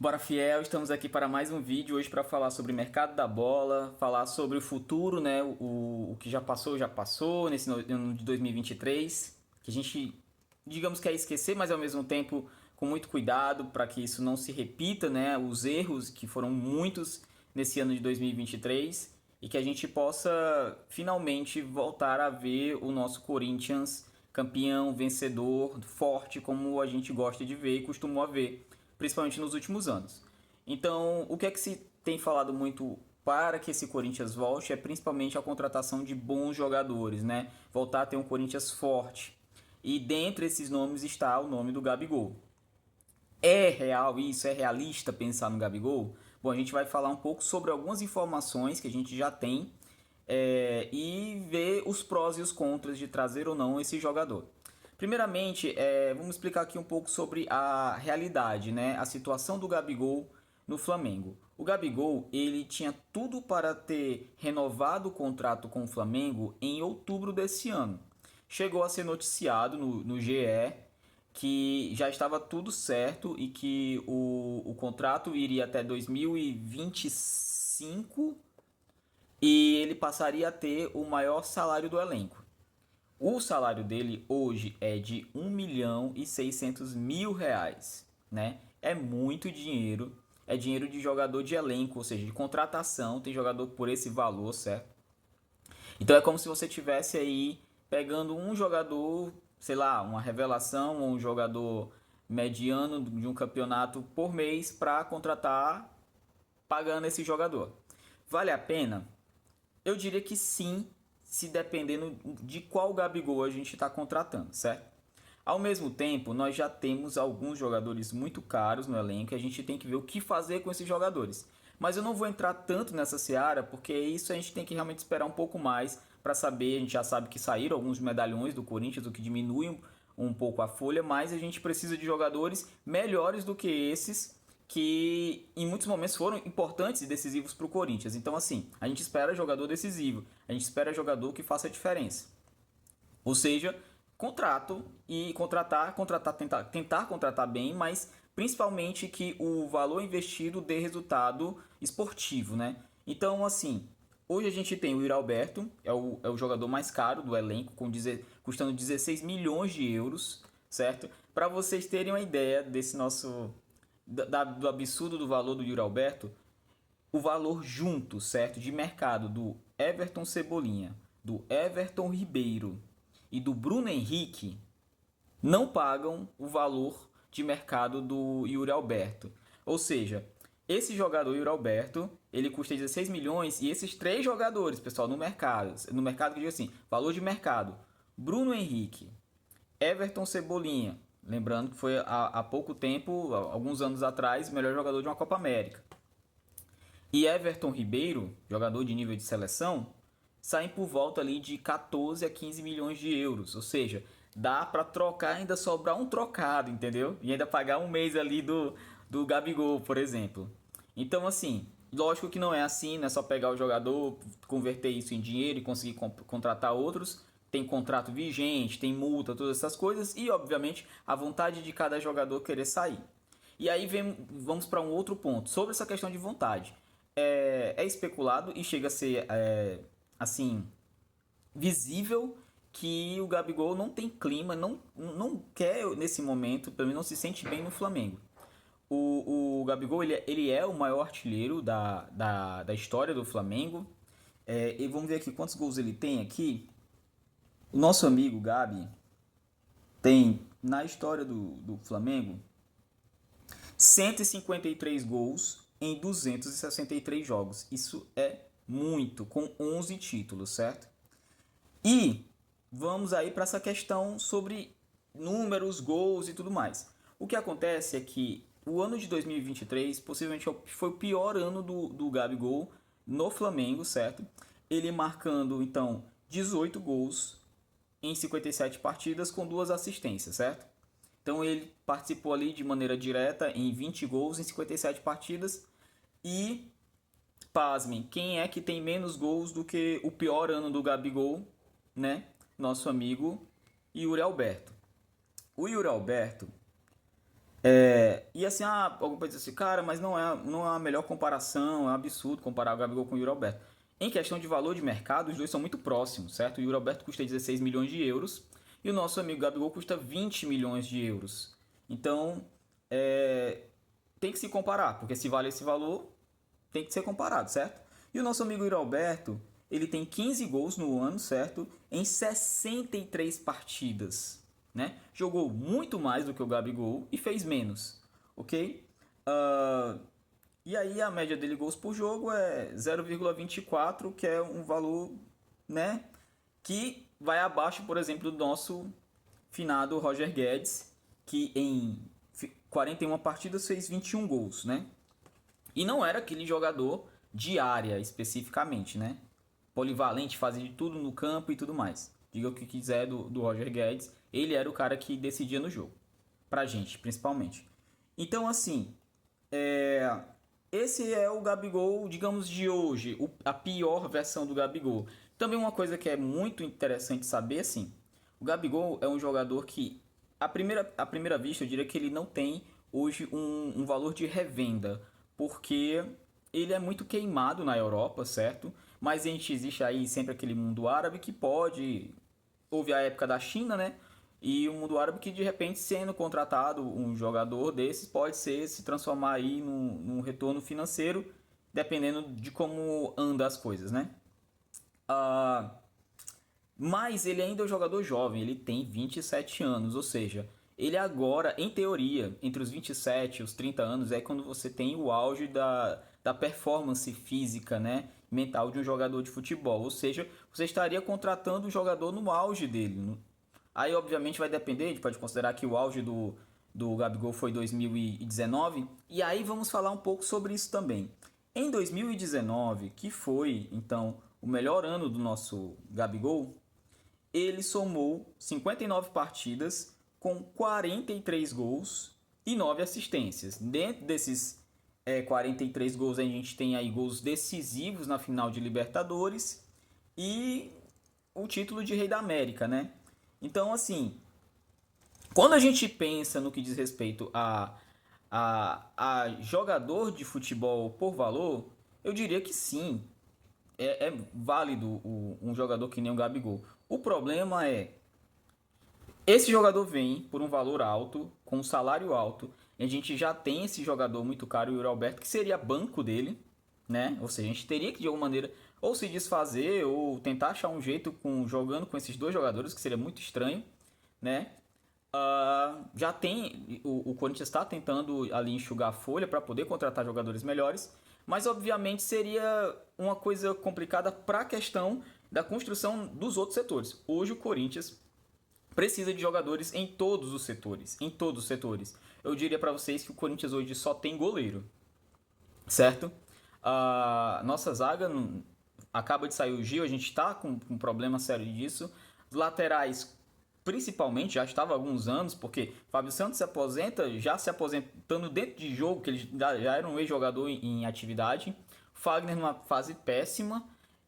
Bora Fiel, estamos aqui para mais um vídeo hoje para falar sobre o mercado da bola, falar sobre o futuro, né? O que já passou nesse ano de 2023, que a gente, digamos que é esquecer, mas ao mesmo tempo com muito cuidado para que isso não se repita, né? Os erros que foram muitos nesse ano de 2023 e que a gente possa finalmente voltar a ver o nosso Corinthians campeão, vencedor, forte, como a gente gosta de ver e costumou ver principalmente nos últimos anos. Então, o que é que se tem falado muito para que esse Corinthians volte é principalmente a contratação de bons jogadores, né? Voltar a ter um Corinthians forte. E dentre esses nomes está o nome do Gabigol. É real isso? É realista pensar no Gabigol? Bom, a gente vai falar um pouco sobre algumas informações que a gente já tem e ver os prós e os contras de trazer ou não esse jogador. Primeiramente, vamos explicar aqui um pouco sobre a realidade, né? A situação do Gabigol no Flamengo. O Gabigol, ele tinha tudo para ter renovado o contrato com o Flamengo em outubro desse ano. Chegou a ser noticiado no GE que já estava tudo certo e que o contrato iria até 2025 e ele passaria a ter o maior salário do elenco. O salário dele hoje é de 1.600.000 reais, né? É muito dinheiro, é dinheiro de jogador de elenco, ou seja, de contratação, tem jogador por esse valor, certo? Então é como se você tivesse aí pegando um jogador, sei lá, uma revelação ou um jogador mediano de um campeonato por mês para contratar pagando esse jogador. Vale a pena? Eu diria que sim, se dependendo de qual Gabigol a gente está contratando, certo? Ao mesmo tempo, nós já temos alguns jogadores muito caros no elenco e a gente tem que ver o que fazer com esses jogadores. Mas eu não vou entrar tanto nessa seara, porque isso a gente tem que realmente esperar um pouco mais para saber. A gente já sabe que saíram alguns medalhões do Corinthians, o que diminui um pouco a folha, mas a gente precisa de jogadores melhores do que esses que em muitos momentos foram importantes e decisivos para o Corinthians. Então, assim, a gente espera jogador decisivo, a gente espera jogador que faça a diferença. Ou seja, contrato e tentar contratar bem, mas principalmente que o valor investido dê resultado esportivo, né? Então, assim, hoje a gente tem o Yuri Alberto, é o jogador mais caro do elenco, custando 16 milhões de euros, certo? Para vocês terem uma ideia desse nosso do absurdo do valor do Yuri Alberto, o valor junto, certo, de mercado do Everton Cebolinha, do Everton Ribeiro e do Bruno Henrique não pagam o valor de mercado do Yuri Alberto. Ou seja, esse jogador Yuri Alberto, ele custa 16 milhões e esses três jogadores, pessoal, no mercado que diz assim, valor de mercado, Bruno Henrique, Everton Cebolinha, lembrando que foi há pouco tempo, alguns anos atrás, o melhor jogador de uma Copa América. E Everton Ribeiro, jogador de nível de seleção, saem por volta ali de 14 a 15 milhões de euros. Ou seja, dá para trocar, ainda sobrar um trocado, entendeu? E ainda pagar um mês ali do Gabigol, por exemplo. Então, assim, lógico que não é assim, não é só pegar o jogador, converter isso em dinheiro e conseguir contratar outros. Tem contrato vigente, tem multa, todas essas coisas e, obviamente, a vontade de cada jogador querer sair. E aí vamos para um outro ponto sobre essa questão de vontade. É especulado e chega a ser assim visível que o Gabigol não tem clima, não quer nesse momento, pelo menos não se sente bem no Flamengo. O Gabigol ele é o maior artilheiro da história do Flamengo. E vamos ver aqui quantos gols ele tem aqui. O nosso amigo Gabi tem na história do Flamengo 153 gols em 263 jogos. Isso é muito, com 11 títulos, certo? E vamos aí para essa questão sobre números, gols e tudo mais. O que acontece é que o ano de 2023 possivelmente foi o pior ano do Gabigol no Flamengo, certo? Ele marcando então 18 gols em 57 partidas com duas assistências, certo? Então ele participou ali de maneira direta em 20 gols em 57 partidas. E, pasmem, quem é que tem menos gols do que o pior ano do Gabigol, né? Nosso amigo Yuri Alberto. O Yuri Alberto E assim, alguém pode dizer assim, cara, mas não é a melhor comparação, é um absurdo comparar o Gabigol com o Yuri Alberto. Em questão de valor de mercado, os dois são muito próximos, certo? O Yuri Alberto custa 16 milhões de euros e o nosso amigo Gabigol custa 20 milhões de euros. Então, é, tem que se comparar, porque se vale esse valor, tem que ser comparado, certo? E o nosso amigo Yuri Alberto, ele tem 15 gols no ano, certo? Em 63 partidas, né? Jogou muito mais do que o Gabigol e fez menos, ok? Ah, e aí a média dele gols por jogo é 0,24, que é um valor, né, que vai abaixo, por exemplo, do nosso finado Roger Guedes, que em 41 partidas fez 21 gols, né? E não era aquele jogador de área especificamente, né? Polivalente, fazia de tudo no campo e tudo mais. Diga o que quiser do Roger Guedes, ele era o cara que decidia no jogo. Pra gente, principalmente. Então, assim, é, esse é o Gabigol, digamos, de hoje, a pior versão do Gabigol. Também uma coisa que é muito interessante saber, assim, o Gabigol é um jogador que, à primeira vista, eu diria que ele não tem hoje um valor de revenda, porque ele é muito queimado na Europa, certo? Mas a gente existe aí sempre aquele mundo árabe que pode. Houve a época da China, né? E o mundo árabe que de repente sendo contratado um jogador desses pode ser se transformar aí num retorno financeiro, dependendo de como anda as coisas, né? Ah, mas ele ainda é um jogador jovem, ele tem 27 anos, ou seja, ele agora, em teoria, entre os 27 e os 30 anos é quando você tem o auge da performance física, né, mental de um jogador de futebol. Ou seja, você estaria contratando um jogador no auge dele. Aí, obviamente, vai depender, a gente pode considerar que o auge do Gabigol foi 2019, e aí vamos falar um pouco sobre isso também. Em 2019, que foi, então, o melhor ano do nosso Gabigol, ele somou 59 partidas com 43 gols e 9 assistências. Dentro desses 43 gols, a gente tem aí gols decisivos na final de Libertadores e o título de Rei da América, né? Então, assim, quando a gente pensa no que diz respeito a jogador de futebol por valor, eu diria que sim, é válido um jogador que nem o Gabigol. O problema é, esse jogador vem por um valor alto, com um salário alto, e a gente já tem esse jogador muito caro, o Yuri Alberto, que seria banco dele, né? Ou seja, a gente teria que de alguma maneira ou se desfazer ou tentar achar um jeito jogando com esses dois jogadores, que seria muito estranho, né? Já tem. O Corinthians está tentando ali enxugar a folha para poder contratar jogadores melhores, mas obviamente seria uma coisa complicada para a questão da construção dos outros setores. Hoje o Corinthians precisa de jogadores em todos os setores, em todos os setores. Eu diria para vocês que o Corinthians hoje só tem goleiro, certo? A nossa zaga acaba de sair o Gil, a gente está com um problema sério disso. Os laterais, principalmente, já estava há alguns anos, porque Fábio Santos se aposenta, já se aposentando dentro de jogo, que ele já era um ex-jogador em atividade. Fagner numa fase péssima.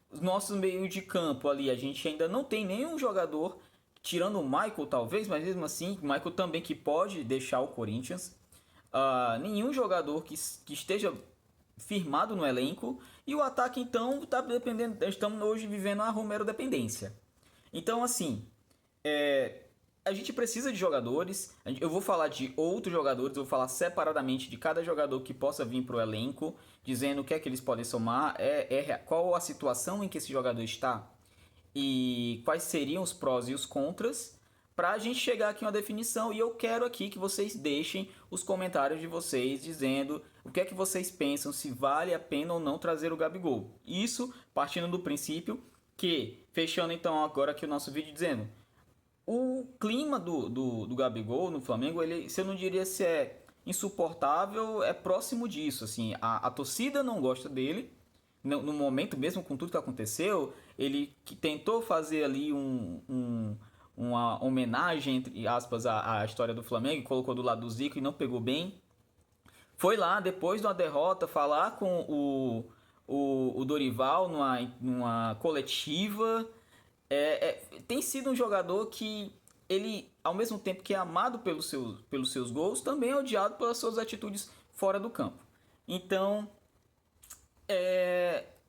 Os nossos meios de campo ali, a gente ainda não tem nenhum jogador, tirando o Michael talvez, mas mesmo assim, o Michael também que pode deixar o Corinthians. Nenhum jogador que esteja firmado no elenco. E o ataque, então, está dependendo. Estamos hoje vivendo a Romero dependência. Então, assim, a gente precisa de jogadores. Eu vou falar de outros jogadores, eu vou falar separadamente de cada jogador que possa vir para o elenco, dizendo o que é que eles podem somar, qual a situação em que esse jogador está e quais seriam os prós e os contras, para a gente chegar aqui a uma definição. E eu quero aqui que vocês deixem os comentários de vocês dizendo o que é que vocês pensam, se vale a pena ou não trazer o Gabigol. Isso partindo do princípio que, fechando então agora aqui o nosso vídeo dizendo, o clima do Gabigol no Flamengo, ele, se eu não diria se é insuportável, é próximo disso. Assim, a torcida não gosta dele. No momento, mesmo com tudo que aconteceu, ele que tentou fazer ali uma homenagem, entre aspas, à história do Flamengo, colocou do lado do Zico e não pegou bem. Foi lá, depois de uma derrota, falar com o Dorival numa coletiva. Tem sido um jogador que ele, ao mesmo tempo que é amado pelos seus gols, também é odiado pelas suas atitudes fora do campo. Então,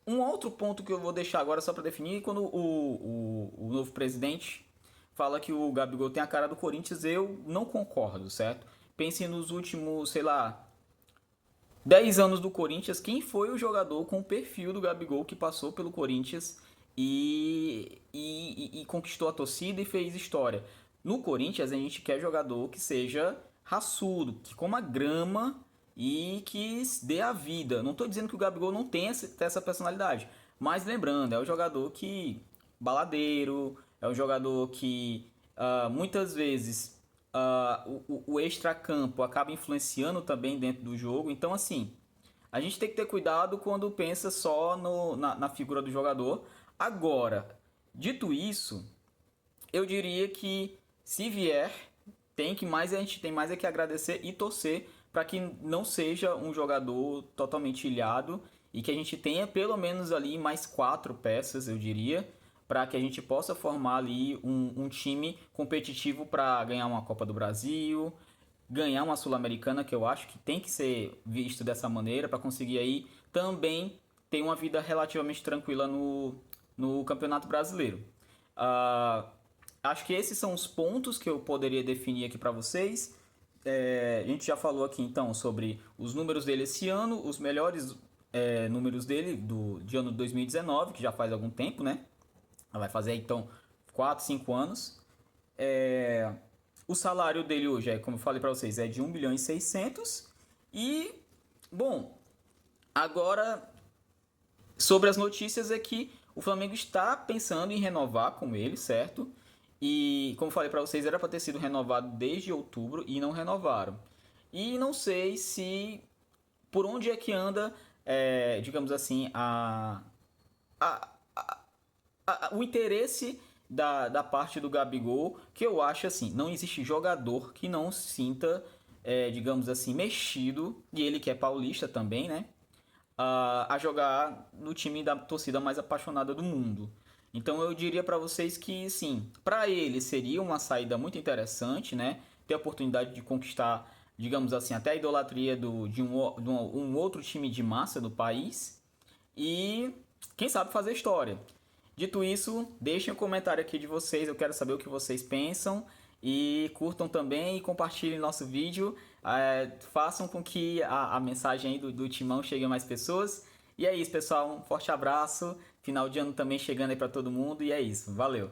um outro ponto que eu vou deixar agora só para definir, quando o novo presidente fala que o Gabigol tem a cara do Corinthians, eu não concordo, certo? Pense nos últimos, sei lá, 10 anos do Corinthians, quem foi o jogador com o perfil do Gabigol que passou pelo Corinthians e conquistou a torcida e fez história? No Corinthians, a gente quer jogador que seja raçudo, que coma grama e que dê a vida. Não estou dizendo que o Gabigol não tem essa personalidade, mas lembrando, é o jogador que baladeiro, é um jogador que muitas vezes o extracampo acaba influenciando também dentro do jogo. Então, assim, a gente tem que ter cuidado quando pensa só na figura do jogador. Agora, dito isso, eu diria que se vier, a gente tem mais é que agradecer e torcer para que não seja um jogador totalmente ilhado e que a gente tenha pelo menos ali mais quatro peças, eu diria, para que a gente possa formar ali um time competitivo para ganhar uma Copa do Brasil, ganhar uma Sul-Americana, que eu acho que tem que ser visto dessa maneira, para conseguir aí também ter uma vida relativamente tranquila no Campeonato Brasileiro. Uh, Acho que esses são os pontos que eu poderia definir aqui para vocês. A gente já falou aqui então sobre os números dele esse ano, os melhores números dele de ano 2019, que já faz algum tempo, né? Vai fazer então 4, 5 anos. O salário dele hoje, como eu falei para vocês, é de 1 bilhão e 600. E, bom, agora sobre as notícias é que o Flamengo está pensando em renovar com ele, certo? E, como eu falei para vocês, era para ter sido renovado desde outubro e não renovaram. E não sei se por onde é que anda, digamos assim, a, o interesse da parte do Gabigol, que eu acho assim, não existe jogador que não se sinta, digamos assim, mexido, e ele que é paulista também, né? A jogar no time da torcida mais apaixonada do mundo. Então eu diria para vocês que sim, para ele seria uma saída muito interessante, né? Ter a oportunidade de conquistar, digamos assim, até a idolatria de um outro time de massa do país e quem sabe fazer história. Dito isso, deixem um comentário aqui de vocês, eu quero saber o que vocês pensam e curtam também e compartilhem nosso vídeo, façam com que a mensagem aí do Timão chegue a mais pessoas. E é isso, pessoal, um forte abraço, final de ano também chegando aí para todo mundo e é isso, valeu!